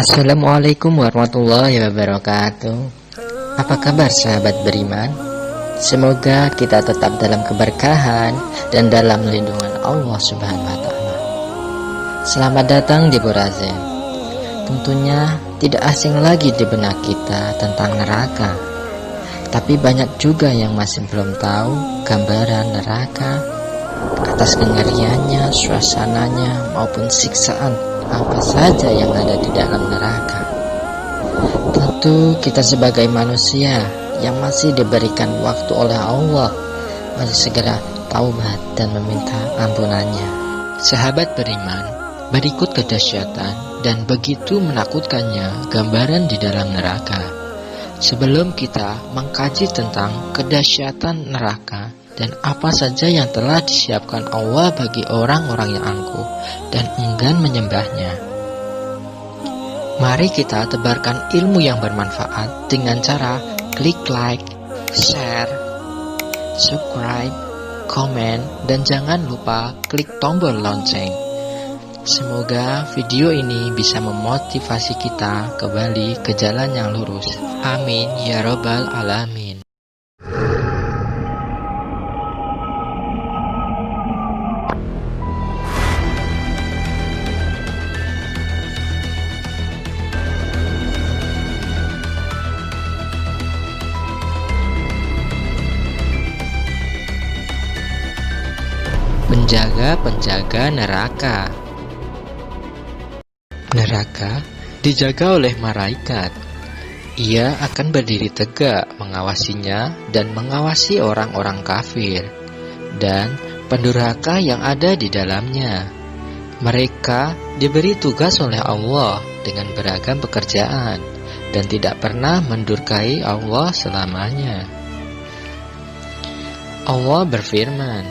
Assalamualaikum warahmatullahi wabarakatuh. Apa kabar sahabat beriman? Semoga kita tetap dalam keberkahan dan dalam lindungan Allah Subhanahu wa Ta'ala. Selamat datang di Borazen. Tentunya tidak asing lagi di benak kita tentang neraka. Tapi banyak juga yang masih belum tahu gambaran neraka, atas kengeriannya, suasananya maupun siksaan apa saja yang ada di dalam neraka. Tentu kita sebagai manusia yang masih diberikan waktu oleh Allah masih segera taubat dan meminta ampunannya. Sahabat beriman, berikut kedahsyatan dan begitu menakutkannya gambaran di dalam neraka. Sebelum kita mengkaji tentang kedahsyatan neraka dan apa saja yang telah disiapkan Allah bagi orang-orang yang angkuh dan enggan menyembahnya, mari kita tebarkan ilmu yang bermanfaat dengan cara klik like, share, subscribe, komen, dan jangan lupa klik tombol lonceng. Semoga video ini bisa memotivasi kita kembali ke jalan yang lurus. Amin ya robbal alamin. Penjaga-penjaga neraka. Neraka dijaga oleh malaikat. Ia akan berdiri tegak mengawasinya dan mengawasi orang-orang kafir dan pendurhaka yang ada di dalamnya. Mereka diberi tugas oleh Allah dengan beragam pekerjaan dan tidak pernah mendurkai Allah selamanya. Allah berfirman,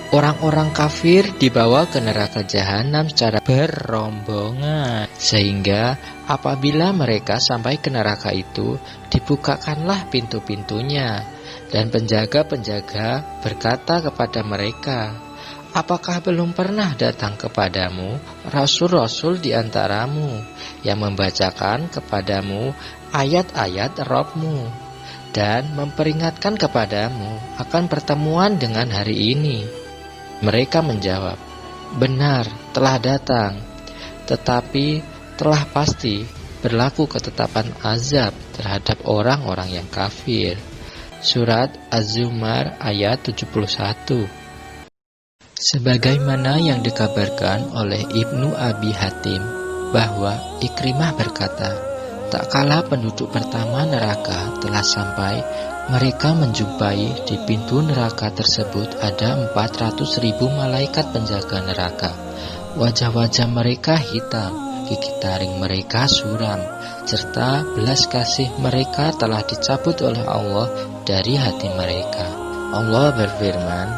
orang-orang kafir dibawa ke neraka jahanam secara berombongan, sehingga apabila mereka sampai ke neraka itu, dibukakanlah pintu-pintunya, dan penjaga-penjaga berkata kepada mereka, apakah belum pernah datang kepadamu rasul-rasul di antaramu yang membacakan kepadamu ayat-ayat Rabb-mu dan memperingatkan kepadamu akan pertemuan dengan hari ini? Mereka menjawab, benar, telah datang, tetapi telah pasti berlaku ketetapan azab terhadap orang-orang yang kafir. Surat Az-Zumar ayat 71. Sebagaimana yang dikabarkan oleh Ibnu Abi Hatim bahwa Ikrimah berkata, tak kala penduduk pertama neraka telah sampai, mereka menjumpai di pintu neraka tersebut ada 400.000 malaikat penjaga neraka. Wajah-wajah mereka hitam, gigi taring mereka suram, serta belas kasih mereka telah dicabut oleh Allah dari hati mereka. Allah berfirman,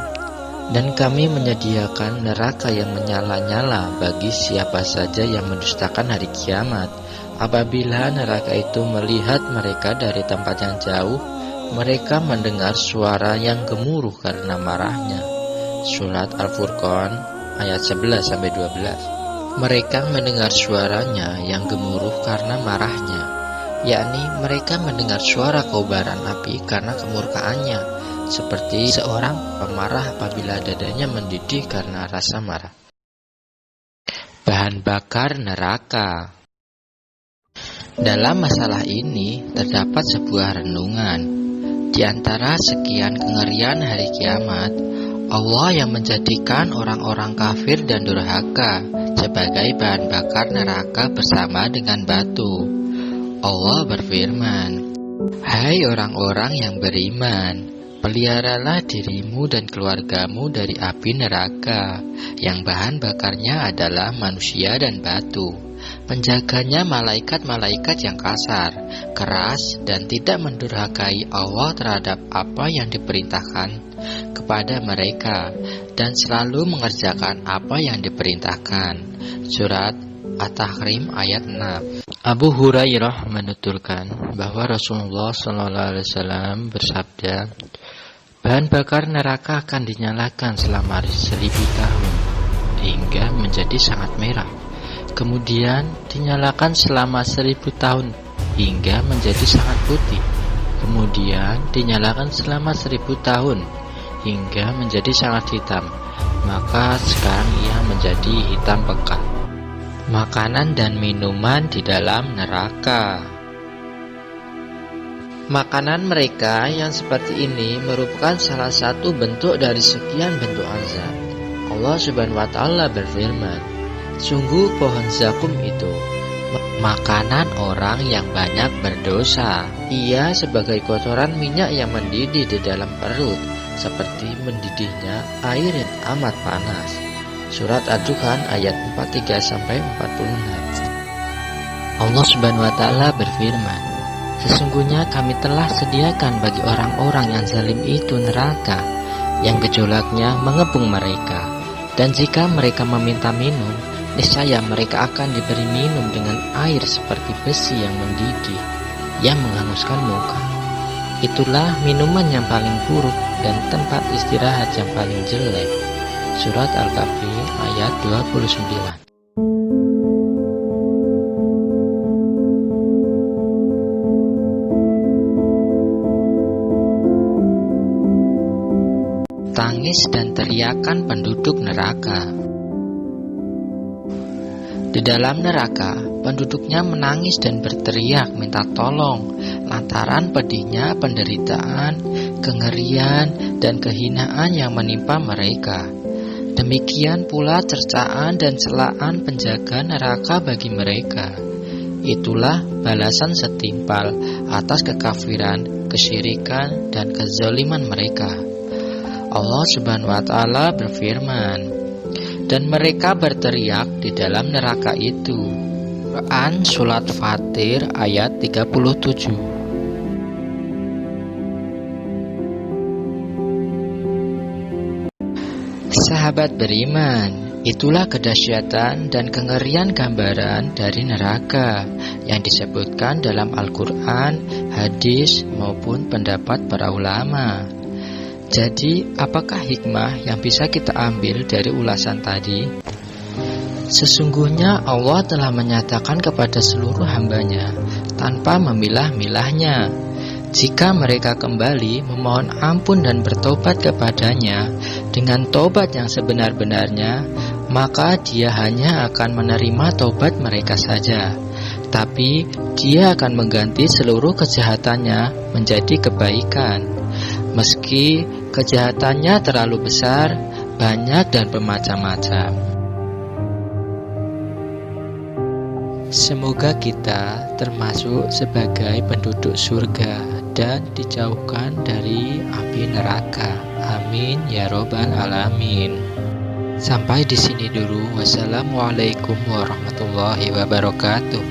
dan kami menyediakan neraka yang menyala-nyala bagi siapa saja yang mendustakan hari kiamat. Apabila neraka itu melihat mereka dari tempat yang jauh, mereka mendengar suara yang gemuruh karena marahnya. Surat Al-Furqan ayat 11-12. Mereka mendengar suaranya yang gemuruh karena marahnya, yakni mereka mendengar suara kobaran api karena kemurkaannya, seperti seorang pemarah apabila dadanya mendidih karena rasa marah. Bahan bakar neraka. Dalam masalah ini terdapat sebuah renungan. Di antara sekian kengerian hari kiamat, Allah yang menjadikan orang-orang kafir dan durhaka sebagai bahan bakar neraka bersama dengan batu. Allah berfirman, hai orang-orang yang beriman, peliharalah dirimu dan keluargamu dari api neraka, yang bahan bakarnya adalah manusia dan batu. Penjaganya malaikat-malaikat yang kasar, keras, dan tidak mendurhakai Allah terhadap apa yang diperintahkan kepada mereka, dan selalu mengerjakan apa yang diperintahkan. Surat At-Tahrim ayat 6. Abu Hurairah menuturkan bahwa Rasulullah SAW bersabda, bahan bakar neraka akan dinyalakan selama 1000 tahun hingga menjadi sangat merah. Kemudian dinyalakan selama 1000 tahun hingga menjadi sangat putih. Kemudian dinyalakan selama 1000 tahun hingga menjadi sangat hitam. Maka sekarang ia menjadi hitam pekat. Makanan dan minuman di dalam neraka. Makanan mereka yang seperti ini merupakan salah satu bentuk dari sekian bentuk azab. Allah Subhanahu wa Ta'ala berfirman, sungguh pohon zakum itu makanan orang yang banyak berdosa. Ia sebagai kotoran minyak yang mendidih di dalam perut, seperti mendidihnya air yang amat panas. Surat Ad-Dukhan ayat 43-46. Allah Subhanahu wa Ta'ala berfirman, sesungguhnya kami telah sediakan bagi orang-orang yang zalim itu neraka yang gejolaknya mengepung mereka, dan jika mereka meminta minum, niscaya mereka akan diberi minum dengan air seperti besi yang mendidih yang menghanguskan muka. Itulah minuman yang paling buruk dan tempat istirahat yang paling jelek. Surat Al-Kahfi ayat 29. Tangis dan teriakan penduduk neraka. Di dalam neraka, penduduknya menangis dan berteriak minta tolong lantaran pedihnya penderitaan, kengerian, dan kehinaan yang menimpa mereka. Demikian pula cercaan dan celaan penjaga neraka bagi mereka. Itulah balasan setimpal atas kekafiran, kesyirikan, dan kezaliman mereka. Allah Subhanahu wa Ta'ala berfirman, dan mereka berteriak di dalam neraka itu. Quran Surat Fatir ayat 37. Sahabat beriman, itulah kedahsyatan dan kengerian gambaran dari neraka yang disebutkan dalam Al-Quran, hadis, maupun pendapat para ulama. Jadi, apakah hikmah yang bisa kita ambil dari ulasan tadi? Sesungguhnya Allah telah menyatakan kepada seluruh hambanya tanpa memilah-milahnya, jika mereka kembali memohon ampun dan bertobat kepadanya dengan tobat yang sebenar-benarnya, maka Dia hanya akan menerima tobat mereka saja, tapi Dia akan mengganti seluruh kejahatannya menjadi kebaikan, meski kejahatannya terlalu besar, banyak, dan bermacam-macam. Semoga kita termasuk sebagai penduduk surga dan dijauhkan dari api neraka. Amin ya robbal alamin. Sampai di sini dulu. Wassalamualaikum warahmatullahi wabarakatuh.